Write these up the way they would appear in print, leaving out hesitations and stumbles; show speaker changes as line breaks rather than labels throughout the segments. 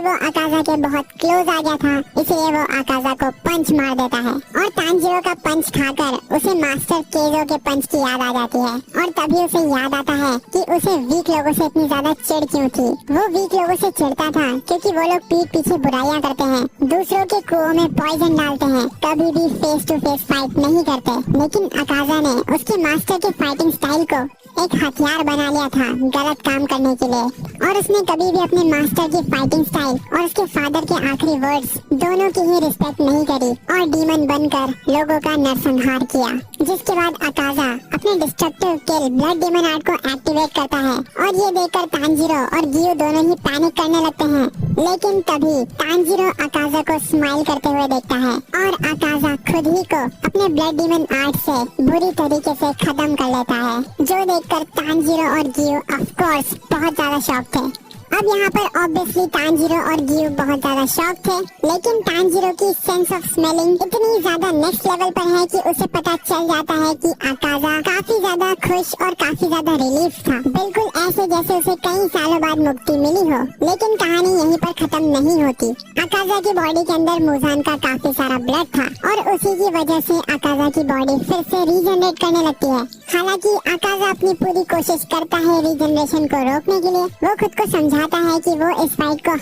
वो अकाजा के बहुत क्लोज आ गया था, इसलिए वो अकाजा को पंच मार देता है और तांजीरो का पंच खाकर उसे मास्टर केजो के पंच की याद आ जाती है और तभी उसे याद आता है कि उसे वीक लोगों से इतनी ज्यादा चिढ़ क्यों थी। वो वीक लोगों से चिढ़ता था क्योंकि वो लोग पीठ पीछे बुराइयां करते हैं, दूसरों के कुओं में पॉइजन डालते हैं, कभी भी फेस टू फेस फाइट नहीं करते। लेकिन अकाजा ने उसके मास्टर के फाइटिंग स्टाइल को एक हथियार बना लिया था गलत काम करने के लिए और उसने कभी भी अपने मास्टर की फाइटिंग स्टाइल और उसके फादर के आखिरी वर्ड्स दोनों की ही रिस्पेक्ट नहीं करी और डीमन बनकर लोगों का नरसंहार किया। जिसके बाद अकाजा अपने डिस्ट्रक्टिव किल ब्लड डीमन आर्ट को एक्टिवेट करता है और ये देखकर तांजीरो और गियो दोनों ही पैनिक करने लगते हैं। लेकिन तभी तांजीरो अकाजा को स्माइल करते हुए देखता है और अकाजा खुद ही को अपने ब्लड डीमन आर्ट से बुरी तरीके से खत्म कर लेता है, जो देखकर तांजीरो और गियो ऑफ कोर्स बहुत ज्यादा शॉक थे। अब यहाँ पर ऑब्वियसली तांजीरो और गियो बहुत ज्यादा शॉक थे, लेकिन तांजीरो की सेंस ऑफ स्मेलिंग इतनी ज्यादा नेक्स्ट लेवल पर है कि उसे पता चल जाता है कि अकाजा काफी ज्यादा खुश और काफी ज्यादा रिलीफ था, बिल्कुल ऐसे जैसे उसे कई सालों बाद मुक्ति मिली हो। लेकिन कहानी यहीं पर खत्म नहीं होती। अकाजा की बॉडी के अंदर मुजान का काफी सारा ब्लड था और उसी की वजह से अकाजा की बॉडी फिर से रीजनरेट करने लगती है। हालांकि अकाजा अपनी पूरी कोशिश करता है रीजनरेशन को रोकने के लिए, वो खुद को समझाता है कि वो इस फाइट को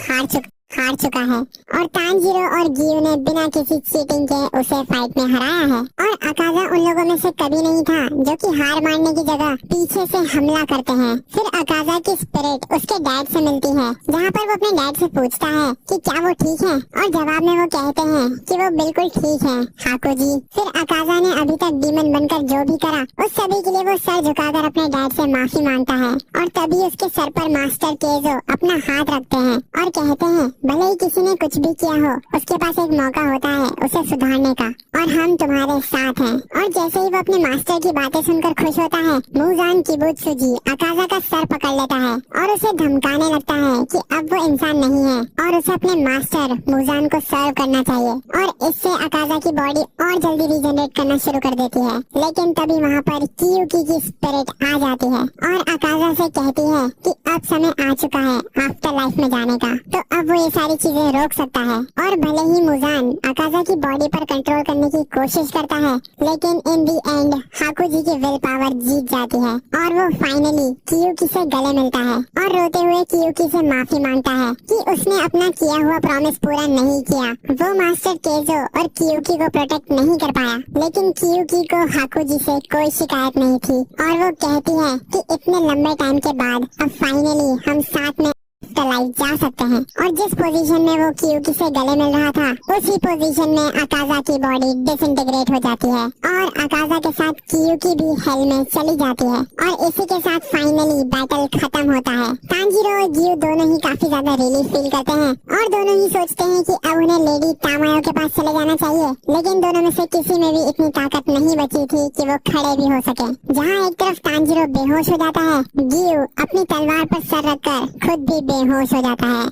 हार चुका है और तांजीरो और गियो ने बिना किसी चीटिंग के उसे फाइट में हराया है। और अकाजा उन लोगों में से कभी नहीं था जो कि हार मानने की जगह पीछे से हमला करते हैं। फिर अकाजा की स्पिरिट उसके डैड से मिलती है, जहाँ पर वो अपने डैड से पूछता है कि क्या वो ठीक है और जवाब में वो कहते हैं कि वो बिल्कुल ठीक है हाको जी। फिर अकाजा ने अभी तक डीमन बनकर जो भी करा उस सभी के लिए वो सर झुकाकर अपने डैड से माफी मांगता है और तभी उसके सर पर मास्टर केजो अपना हाथ रखते हैं और कहते हैं भले ही किसी ने कुछ भी किया हो, उसके पास एक मौका होता है उसे सुधारने का और हम तुम्हारे साथ हैं। और जैसे ही वो अपने मास्टर की बातें सुनकर खुश होता है, मुजान किबुत्सुजी अकाजा का सर पकड़ लेता है और उसे धमकाने लगता है कि अब वो इंसान नहीं है और उसे अपने मास्टर मुजान को सर्व करना चाहिए और इससे अकाजा की बॉडी और जल्दी रीजनरेट करना शुरू कर देती है। लेकिन तभी वहाँ पर कियुकी की स्पिरिट आ जाती है और अकाजा से कहती है कि अब समय आ चुका है आफ्टर लाइफ में जाने का, तो अब वो ये सारी चीजें रोक सकता है। और भले ही मुजान अकाजा की बॉडी पर कंट्रोल करने की कोशिश करता है, लेकिन इन दी एंड हाको जी की विल पावर जीत जाती है और वो फाइनली कियुकी से गले मिलता है और रोते हुए कियुकी से माफी मांगता है कि उसने अपना किया हुआ प्रॉमिस पूरा नहीं किया। वो मास्टर केजो और कियुकी को प्रोटेक्ट नहीं कर पाया, लेकिन कियुकी को हाको जी से कोई शिकायत नहीं थी और वो कहती है कि इतने लंबे टाइम के बाद अब फाइनली हम साथ में लाइफ जा सकते हैं। और जिस पोजीशन में वो कियुकी से गले मिल रहा था, उसी पोजीशन में अकाजा की बॉडी डिसइंटीग्रेट हो जाती है और अकाजा के साथ कियुकी भी हेल में चली जाती है और इसी के साथ फाइनली बैटल खत्म होता है। तांजीरो और गियो दोनों ही काफी ज्यादा रिलीफ फील करते हैं और दोनों ही सोचते हैं कि अब उन्हें लेडी तामायो के पास चले जाना चाहिए, लेकिन दोनों में से किसी में भी इतनी ताकत नहीं बची थी कि वो खड़े भी हो सके। जहाँ एक तरफ तांजीरो बेहोश हो जाता है, गियो अपनी तलवार पर सर रखकर खुद भी बेहोश हो जाता है।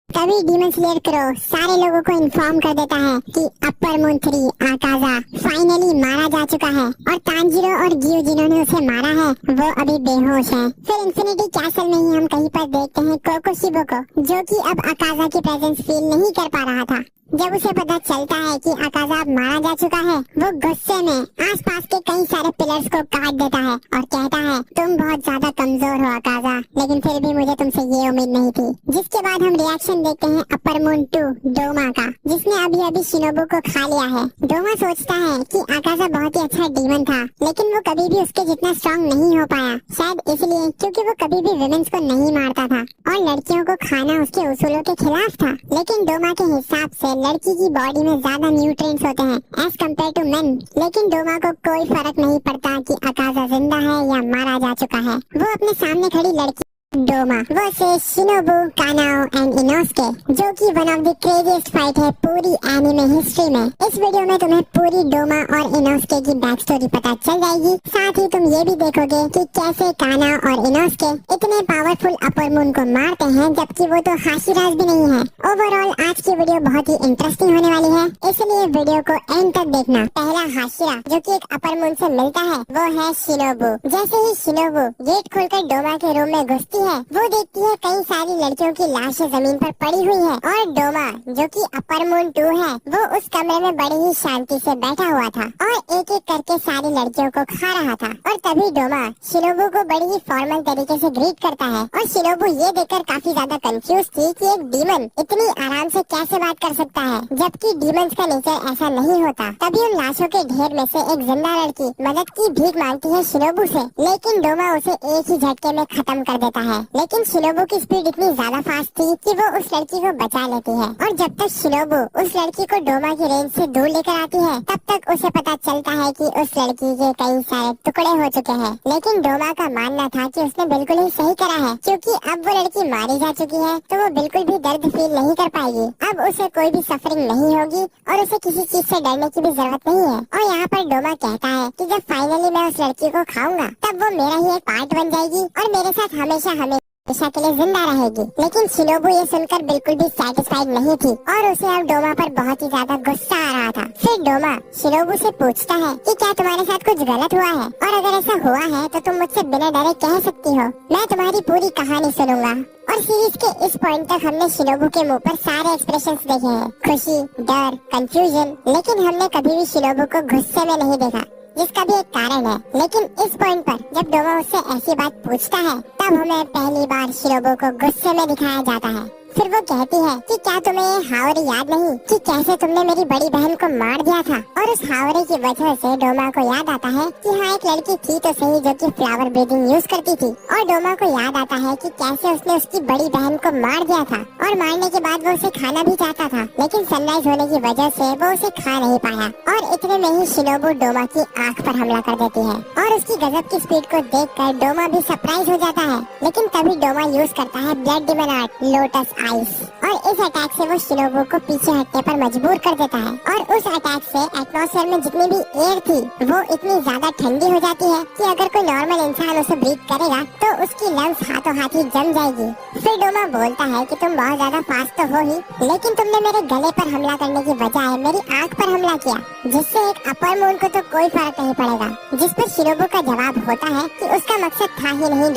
तभी डीमन स्लेयर क्रो सारे लोगों को इन्फॉर्म कर देता है कि अपर मून 3 अकाजा फाइनली मारा जा चुका है और तांजीरो और गियो जिन्होंने उसे मारा है वो अभी बेहोश हैं। फिर इंफिनिटी कैसल में ही हम कहीं पर देखते हैं कोकोशिबो को, जो कि अब अकाजा की प्रेजेंस फील नहीं कर पा रहा था। जब उसे पता चलता है कि अकाजा अब मारा जा चुका है, वो गुस्से में आसपास के कई सारे पिलर्स को काट देता है और कहता है तुम बहुत ज्यादा कमजोर हो अकाजा, लेकिन फिर भी मुझे तुमसे ये उम्मीद नहीं थी। जिसके बाद हम रिएक्शन देखते हैं अपर मून 2 डोमा का, जिसने अभी अभी शिनोबु को खा लिया है। डोमा सोचता है कि अकाजा बहुत ही अच्छा डीमन था, लेकिन वो कभी भी उसके जितना स्ट्रॉन्ग नहीं हो पाया, शायद इसलिए क्योंकि वो कभी भी विमेंस को नहीं मारता था और लड़कियों को खाना उसके उसूलों के खिलाफ था। लेकिन डोमा के हिसाब से लड़की की बॉडी में ज्यादा न्यूट्रिएंट्स होते हैं एज कम्पेयर टू मेन, लेकिन डोमा को कोई फर्क नहीं पड़ता कि अकाजा जिंदा है या मारा जा चुका है। वो अपने सामने खड़ी लड़की डोमा वर्सेस शिनोबु, कानाओ एंड इनोस्के, जो कि one of the craziest fight है पूरी एनिमे हिस्ट्री में। इस वीडियो में तुम्हें पूरी डोमा और इनोस्के की बैक स्टोरी पता चल जाएगी। साथ ही तुम ये भी देखोगे कि कैसे कानाओ और इनोस्के इतने पावरफुल अपर मून को मारते हैं, जबकि वो तो हाशिराज भी नहीं है। ओवरऑल आज की की वीडियो बहुत ही इंटरेस्टिंग होने वाली है, इसलिए वीडियो को एंड तक देखना। पहला हाशिरा जो कि एक अपर मून से मिलता है वो है शिनोबू। जैसे ही शिनोबू गेट खोलकर डोमा के रूम में घुसती है, वो देखती है कई सारी लड़कियों की लाशें जमीन पर पड़ी हुई है और डोमा जो कि अपर मून 2 है, वो उस कमरे में बड़ी ही शांति से बैठा हुआ था और एक एक करके सारी लड़कियों को खा रहा था। और तभी डोमा शिनोबू को बड़ी ही फॉर्मल तरीके से ग्रीट करता है और शिनोबू ये देखकर काफी ज्यादा कंफ्यूज थी कि एक डीमन इतनी आराम से कैसे बात कर सकता है, जबकि डीमंस का नेचर ऐसा नहीं होता। तभी उन लाशों के ढेर में से एक जिंदा लड़की मदद की भीख मांगती है शिनोबू से, लेकिन डोमा उसे एक ही झटके में खत्म कर देता है। लेकिन शिनोबू की स्पीड इतनी ज्यादा फास्ट थी कि वो उस लड़की को बचा लेती है और जब तक शिनोबू उस लड़की को डोमा की रेंज से दूर लेकर आती है, तब तक उसे पता चलता है कि उस लड़की के कई सारे टुकड़े हो चुके हैं। लेकिन डोमा का मानना था कि उसने बिल्कुल ही सही करा है, क्योंकि अब वो लड़की मारी जा चुकी है तो वो बिल्कुल भी दर्द फील नहीं कर पाएगी। अब उसे कोई भी सफरिंग नहीं होगी और उसे किसी चीज से डरने की भी जरूरत नहीं है। और यहाँ पर डोमा कहता है कि जब फाइनली मैं उस लड़की को खाऊंगा तब वो मेरा ही एक पार्ट बन जाएगी और मेरे साथ हमेशा के लिए जिंदा रहेगी। लेकिन शिनोबू ये सुनकर बिल्कुल भी सेटिस्फाइड नहीं थी और उसे अब डोमा पर बहुत ही ज्यादा गुस्सा आ रहा था। फिर डोमा शिनोबू से पूछता है कि क्या तुम्हारे साथ कुछ गलत हुआ है, और अगर ऐसा हुआ है तो तुम मुझसे बिना डरे कह सकती हो, मैं तुम्हारी पूरी कहानी सुनूंगा। और सीरीज के इस पॉइंट तक हमने शिनोबू के मुंह पर सारे एक्सप्रेशंस देखे हैं, खुशी, डर, कंफ्यूजन, लेकिन हमने कभी भी शिनोबू को गुस्से में नहीं देखा, जिसका भी एक कारण है। लेकिन इस पॉइंट पर जब डोमा उससे ऐसी बात पूछता है, तब हमें पहली बार शिनोबू को गुस्से में दिखाया जाता है। फिर वो कहती है कि क्या तुम्हें ये हावरे याद नहीं कि कैसे तुमने मेरी बड़ी बहन को मार दिया था। और उस हावरे की वजह से डोमा को याद आता है कि हाँ, एक लड़की थी तो सही जो कि फ्लावर ब्रीदिंग यूज करती थी। और डोमा को याद आता है कि कैसे उसने उसकी बड़ी बहन को मार दिया था और मारने के बाद वो उसे खाना भी चाहता था, लेकिन सनराइज होने की वजह से वो उसे खा नहीं पाया। और इतने में ही शिनोबू डोमा की आँख पर हमला कर देती है और उसकी गजब की स्पीड को देखकर डोमा भी सरप्राइज हो जाता है। लेकिन तभी डोमा यूज करता है blood demon art lotus ice, और इस अटैक से वो शिनोबू को पीछे हटने पर मजबूर कर देता है। और उस अटैक से एटमॉस्फेयर में जितनी भी एयर थी वो इतनी ज्यादा ठंडी हो जाती है कि अगर कोई नॉर्मल इंसान उसे ब्रीथ करेगा तो उसकी लंग्स हाथों हाथ ही जम जाएगी। फिर डोमा बोलता है कि तुम बहुत ज्यादा फास्ट तो हो ही, लेकिन तुमने मेरे गले पर हमला करने की बजाय मेरी आँख पर हमला किया, जिससे एक अपर मून को तो कोई फर्क नहीं पड़ेगा। जिस पर शिनोबू का जवाब होता है कि उसका मकसद था ही नहीं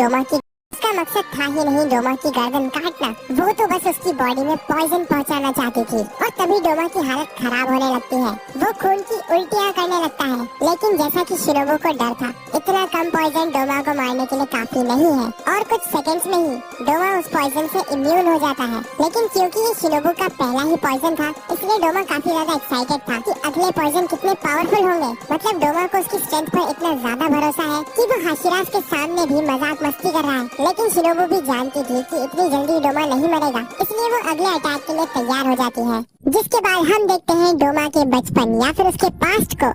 डोमा की गर्दन काटना, वो तो बस उसकी बॉडी में पॉइजन पहुंचाना चाहती थी। और तभी डोमा की हालत खराब होने लगती है, वो खून की उल्टियां करने लगता है। लेकिन जैसा कि शिनोबू को डर था, इतना कम पॉइजन डोमा को मारने के लिए काफी नहीं है और कुछ सेकंड्स में ही डोमा उस पॉइजन से इम्यून हो जाता है। लेकिन क्योंकि ये शिनोबू का पहला ही पॉइजन था, इसलिए डोमा काफी ज्यादा एक्साइटेड था कि अगले पॉइजन कितने पावरफुल होंगे। मतलब डोमा को उसकी स्ट्रेंथ पर इतना ज्यादा भरोसा है कि वो हाशिराज के सामने भी मजाक मस्ती कर रहा है। लेकिन शिनोबू भी जानती थी कि इतनी जल्दी डोमा नहीं मरेगा, इसलिए वो अगले अटैक के लिए तैयार हो जाती है। जिसके बाद हम देखते हैं डोमा के बचपन या फिर उसके पास्ट को,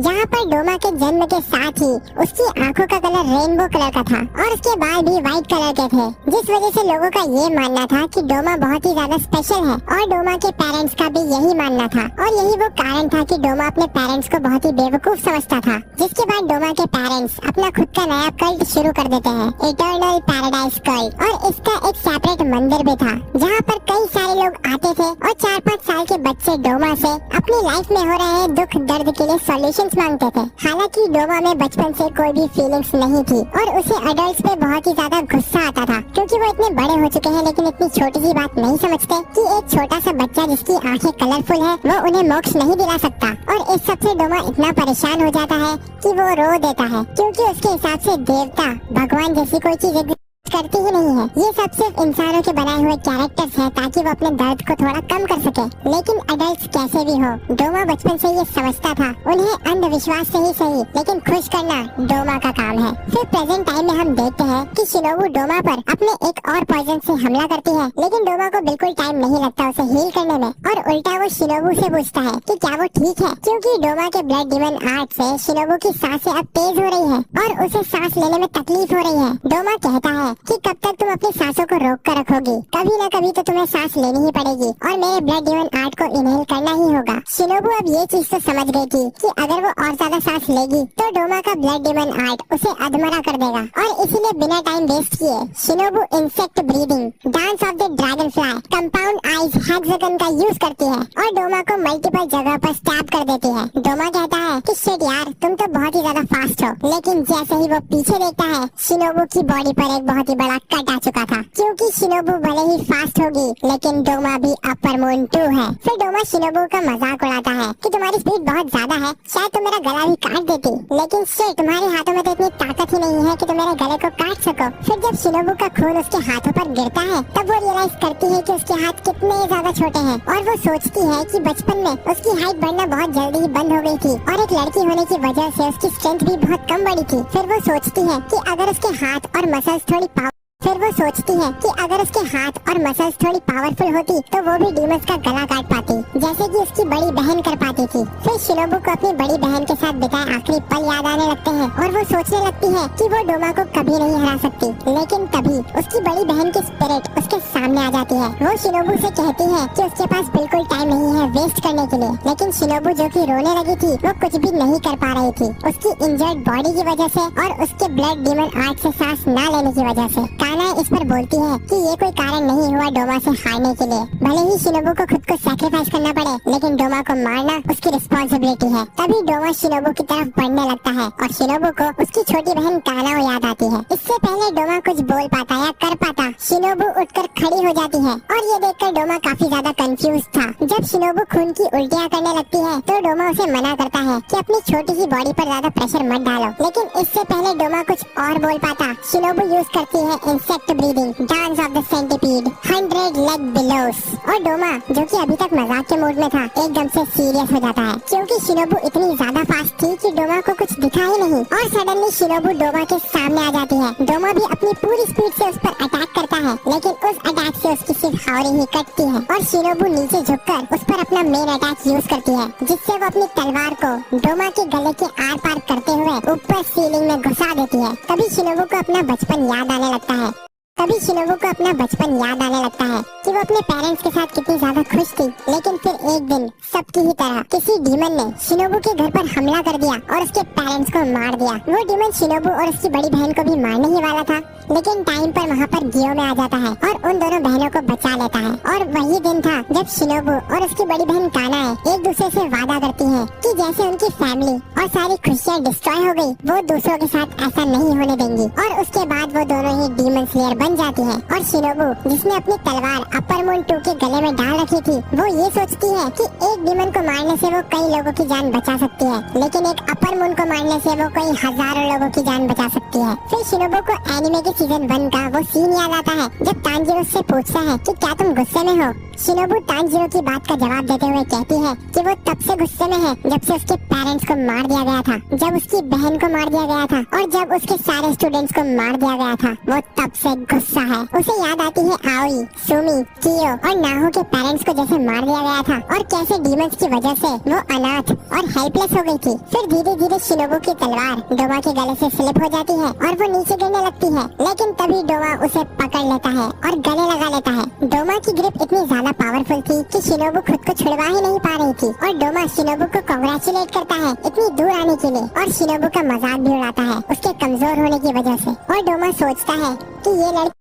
जहाँ पर डोमा के जन्म के साथ ही उसकी आंखों का कलर रेनबो कलर का था और उसके बाल भी व्हाइट कलर के थे, जिस वजह से लोगों का ये मानना था कि डोमा बहुत ही ज्यादा स्पेशल है। और डोमा के पेरेंट्स का भी यही मानना था और यही वो कारण था कि डोमा अपने पेरेंट्स को बहुत ही बेवकूफ समझता था। जिसके बाद डोमा के पेरेंट्स अपना खुद का नया कल्ट शुरू कर देते हैं, इटर्नल पैराडाइज कल्ट, और इसका एक सेपरेट मंदिर भी था जहाँ पर कई सारे लोग आते थे और 4-5 साल के बच्चे डोमा से अपनी लाइफ में हो रहे दुख दर्द के लिए सॉल्यूशंस मांगते थे। हालांकि डोमा में बचपन से कोई भी फीलिंग्स नहीं थी और उसे अडल्ट्स पे बहुत ही ज्यादा गुस्सा आता था, क्योंकि वो इतने बड़े हो चुके हैं लेकिन इतनी छोटी सी बात नहीं समझते कि एक छोटा सा बच्चा जिसकी आंखें कलरफुल है वो उन्हें मोक्ष नहीं दिला सकता। और इस सब से डोमा इतना परेशान हो जाता है कि वो रो देता है, क्योंकि उसके हिसाब से देवता भगवान जैसी कोई चीज करती ही नहीं है। ये सब सिर्फ इंसानों के बनाए हुए कैरेक्टर्स हैं ताकि वो अपने दर्द को थोड़ा कम कर सके। लेकिन अडल्ट्स कैसे भी हो, डोमा बचपन से ये समझता था उन्हें अंधविश्वास से ही सही लेकिन खुश करना डोमा का काम है। फिर प्रेजेंट टाइम में हम देखते हैं कि शिनोबू डोमा पर अपने एक और पॉइजन से हमला करती है, लेकिन डोमा को बिल्कुल टाइम नहीं लगता उसे हील करने में और उल्टा वो शिनोबू से पूछता है कि क्या वो ठीक है, क्योंकि डोमा के ब्लड डिमन आर्ट से शिनोबू की सांसें अब तेज हो रही है और उसे सांस लेने में तकलीफ हो रही है। डोमा कहता है कि कब तक तुम अपनी सांसों को रोक कर रखोगी। कभी न कभी तो तुम्हें सांस लेनी ही पड़ेगी और मेरे ब्लड डिमन आर्ट को इनहेल करना ही होगा। शिनोबू अब ये चीज तो समझ गई थी कि अगर वो और ज्यादा सांस लेगी तो डोमा का ब्लड डिमन आर्ट उसे अधमरा कर देगा और इसीलिए बिना टाइम वेस्ट किए Shinobu insect breathing dance of the dragon fly compound eyes hexagon का यूज करती है और डोमा को मल्टीपल जगह पर स्टैब कर देती है। डोमा कहता है कि शिट यार, तुम तो बहुत ही ज्यादा फास्ट हो, लेकिन जैसे ही वो पीछे देखता है शिनोबू की बॉडी पर एक बहुत ही बड़ा कट आ चुका था। क्योंकि शिनोबू भले ही फास्ट होगी लेकिन डोमा भी अपर मून 2 है। फिर डोमा शिनोबू का मजाक उड़ाता है कि तुम्हारी स्पीड बहुत ज्यादा है, शायद तुम मेरा गला भी काट देती, लेकिन शिट तुम्हारे हाथों में तो इतनी ताकत ही नहीं है कि तुम मेरे गले को काट सको। फिर जब शिनोबू का खून उसके हाथों पर गिरता है तब वो रियलाइज करती है कि उसके हाथ कितने ज्यादा छोटे हैं और वो सोचती है कि बचपन में उसकी हाइट बढ़ना बहुत जल्दी ही बंद हो गई थी और एक लड़की होने की वजह से उसकी स्ट्रेंथ भी बहुत कम बढ़ी थी। फिर वो सोचती है कि अगर उसके हाथ और मसल्स थोड़ी पावरफुल होती तो वो भी डीमंस का गला काट पाती, जैसे कि उसकी बड़ी बहन कर पाती थी। फिर शिनोबू को अपनी बड़ी बहन के साथ बिताए आखिरी पल याद आने लगते हैं और वो सोचने लगती है कि वो डोमा को कभी नहीं हरा सकती। लेकिन तभी उसकी बड़ी बहन की स्पिरिट उसके सामने आ जाती है। वो शिनोबू से कहती है कि उसके पास बिल्कुल टाइम नहीं है वेस्ट करने के लिए, लेकिन शिनोबू जो कि रोने लगी थी वो कुछ भी नहीं कर पा रही थी, उसकी इंजर्ड बॉडी की वजह से और उसके ब्लड डीमन आर्ट से सांस न लेने की वजह से। काना इस पर बोलती है कि ये कोई कारण नहीं हुआ डोमा से हारने के लिए। भले ही शिनोबू को खुद को सैक्रिफाइस करना पड़े, लेकिन डोमा को मारना उसकी रिस्पॉन्सिबिलिटी है। तभी डोमा शिनोबू की तरफ बढ़ने लगता है और शिनोबू को उसकी छोटी बहन कानाओ याद आती है। इससे पहले डोमा कुछ बोल पाता या कर पाता, शिनोबू उठकर खड़ी हो जाती है और ये देखकर डोमा काफी ज्यादा कंफ्यूज था। जब शिनोबू खून की उल्टियाँ करने लगती है तो डोमा उसे मना करता है कि अपनी छोटी सी बॉडी पर ज्यादा प्रेशर मत डालो, लेकिन इससे पहले डोमा कुछ और बोल पाता, शिनोबू यूज करती है insect breathing dance of the centipede 100 leg billows और डोमा जो कि अभी तक मजाक के मूड में था एकदम से सीरियस हो जाता है, क्योंकि शिनोबू इतनी ज्यादा फास्ट थी कि डोमा को कुछ दिखा ही नहीं और सडनली शिनोबू डोमा के सामने आ जाती है। डोमा भी अपनी पूरी स्पीड से उस पर अटैक करता है, लेकिन उस अटैक से उसकी सिर्फ हावड़ी ही कटती है और शिनोबू नीचे झुककर उस पर अपना मेन अटैक यूज करती है, जिससे वो अपनी तलवार को डोमा के गले के आर पार करते हुए ऊपर सीलिंग में घुसा देती है। तभी शिनोबू को अपना बचपन याद आने लगता है कि वो अपने पेरेंट्स के साथ कितनी ज्यादा खुश थी, लेकिन फिर एक दिन सबकी ही तरह किसी डीमन ने शिनोबू के घर पर हमला कर दिया और उसके पेरेंट्स को मार दिया। वो डीमन शिनोबू और उसकी बड़ी बहन को भी मारने ही वाला था, लेकिन टाइम पर वहाँ पर गियो में आ जाता है और उन दोनों बहनों को बचा लेता है। और वही दिन था जब शिनोबू और उसकी बड़ी बहन कानाए एक दूसरे से वादा करती है कि जैसे उनकी फैमिली और सारी खुशियाँ डिस्ट्रॉय हो गई, वो दूसरों के साथ ऐसा नहीं होने देंगी। और उसके बाद वो दोनों ही डीमन स्लेयर बन जाती है और शिनोबू जिसने अपनी तलवार अपर मून 2 के गले में डाल रखी थी, वो ये सोचती है कि एक डीमन को मारने से वो कई लोगों की जान बचा सकती है, लेकिन एक अपर मून को मारने से वो कई हजारों लोगों की जान बचा सकती है। फिर शिनोबू को एनिमे के सीजन 1 का वो सीन याद आता है जब तांजीरो से पूछता है कि क्या तुम गुस्से में हो। शिनोबू तांजीरो की बात का जवाब देते हुए कहती है कि वो तब से गुस्से में है जब से उसके पेरेंट्स को मार दिया गया था, जब उसकी बहन को मार दिया गया था और जब उसके सारे स्टूडेंट्स को मार दिया गया था, वो तब से गुस्सा है। उसे याद आती है आओई, सुमी, कियो और नाहो के पेरेंट्स को जैसे मार दिया गया था और कैसे डीमंस की वजह से वो अनाथ और हेल्पलेस हो गई थी। फिर धीरे धीरे शिनोबू की तलवार डोमा के गले से स्लिप हो जाती है और वो नीचे गिरने लगती है, लेकिन तभी डोमा उसे पकड़ लेता है और गले लगा लेता है। डोमा की ग्रिप इतनी ज्यादा पावरफुल थी कि शिनोबू खुद को छुड़वा ही नहीं पा रही थी और डोमा शिनोबू को कांग्रेचुलेट करता है इतनी दूर आने के लिए और शिनोबू का मजाक भी उड़ाता है उसके कमजोर होने की वजह से। और डोमा सोचता है कि ये लड़की